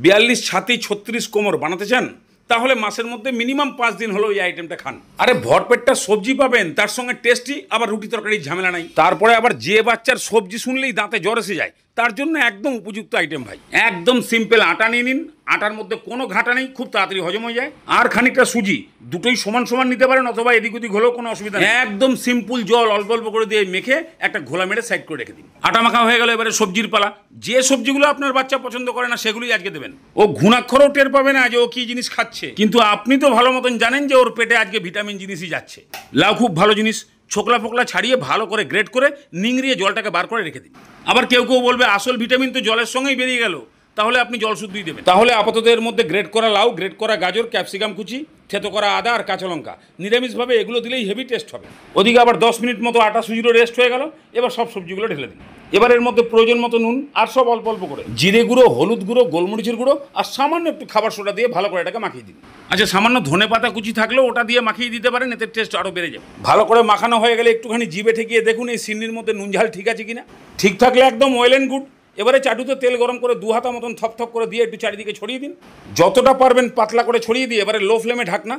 42 ছাতি 36 কোমর বানাতে চান? তাহলে মাসের মধ্যে মিনিমাম 5 দিন হলো এই আইটেমটা খান। আরে ভরপেটটা সবজি পাবেন, তার সঙ্গে টেস্টি, আবার রুটি তরকারির ঝামেলা নাই। তারপরে আবার যে বাচ্চার সবজি শুনলেই দাঁতে জ্বর এসে যায়, তার জন্য একদম উপযুক্ত আইটেম ভাই। একদম সিম্পল আটা নিয়ে নিন, আটার মধ্যে কোনো ঘাটা নেই, খুব তাড়াতাড়ি হজম হয়ে যায়। আর খানিকটা সুজি, দুটোই সমান সমান নিতে পারেন, অথবা এদিক ওদিক হলেও কোনো অসুবিধা নেই। একদম সিম্পল জল অল্প অল্প করে দিয়ে মেখে একটা ঘোলা মেরে সাইড করে রেখে দিন। আটা মাখা হয়ে গেল, এবারে সবজির পালা। যে সবজিগুলো আপনার বাচ্চা পছন্দ করে না সেগুলোই আজকে দেবেন। ও ঘুণাক্ষরও টের পাবে না যে ও কি জিনিস খাচ্ছে, কিন্তু আপনি তো ভালো মতন জানেন যে ওর পেটে আজকে ভিটামিন জিনিসই যাচ্ছে। লাউ খুব ভালো জিনিস, ছোকলা ফোকলা ছাড়িয়ে ভালো করে গ্রেট করে নিংড়িয়ে জলটাকে বার করে রেখে দিন। আবার কেউ কেউ বলবে আসল ভিটামিন তো জলের সঙ্গেই বেরিয়ে গেল, তাহলে আপনি জল শুদ্ধই দেবেন। তাহলে আপাতত এর মধ্যে গ্রেট করা লাউ, গ্রেট করা গাজর, ক্যাপসিকাম কুচি, থেতো করা আদা আর কাঁচা লঙ্কা, নিরামিষভাবে এগুলো দিলেই হেভি টেস্ট হবে। ওদিকে আবার 10 মিনিট মতো আটা সুজিরও রেস্ট হয়ে গেল। এবার সব সবজিগুলো ঢেলে দিন। এবার এর মধ্যে প্রয়োজন মতো নুন আর সব অল্প অল্প করে জিরে গুঁড়ো, হলুদ গুঁড়ো, গোলমরিচের গুঁড়ো আর সামান্য একটু খাবার সোডা দিয়ে ভালো করে এটাকে মাখিয়ে দিন। আচ্ছা, সামান্য ধনে পাতা কুচি থাকলেও ওটা দিয়ে মাখিয়ে দিতে পারেন, এতে টেস্ট আরও বেড়ে যাবে। ভালো করে মাখানো হয়ে গেলে একটুখানি জিভে ঠেকিয়ে দেখুন এই সিন্নির মধ্যে নুন ঝাল ঠিক আছে কিনা। ঠিক থাকলে একদম ওয়েল অ্যান্ড গুড। এবারে চাটুতে তেল গরম করে 2 হাতা মতন থপথপ করে দিয়ে একটু চারিদিকে ছড়িয়ে দিন। যতটা পারবেন পাতলা করে ছড়িয়ে দিয়ে এবারে লো ফ্লেমে ঢাকনা।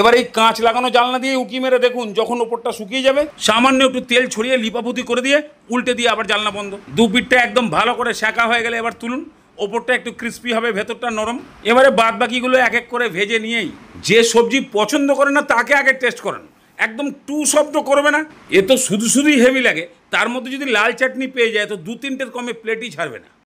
এবার এই কাঁচ লাগানো জানলা দিয়ে উকি মেরে দেখুন, যখন ওপরটা শুকিয়ে যাবে সামান্য একটু তেল ছড়িয়ে লিপাপুতি করে দিয়ে উল্টে দিয়ে আবার জানলা বন্ধ। দু পিঠটা একদম ভালো করে সেঁকা হয়ে গেলে এবার তুলুন। ওপরটা একটু ক্রিস্পি হবে, ভেতরটা নরম। এবারে বাদ বাকিগুলো এক এক করে ভেজে নিয়েই যে সবজি পছন্দ করে না তাকে আগে টেস্ট করেন। একদম টু শব্দ করবে না। এ তো শুধু শুধুই হেভি লাগে, তার মধ্যে যদি লাল চাটনি পেয়ে যায় তো 2-3টের কমে প্লেটই ছাড়বে না।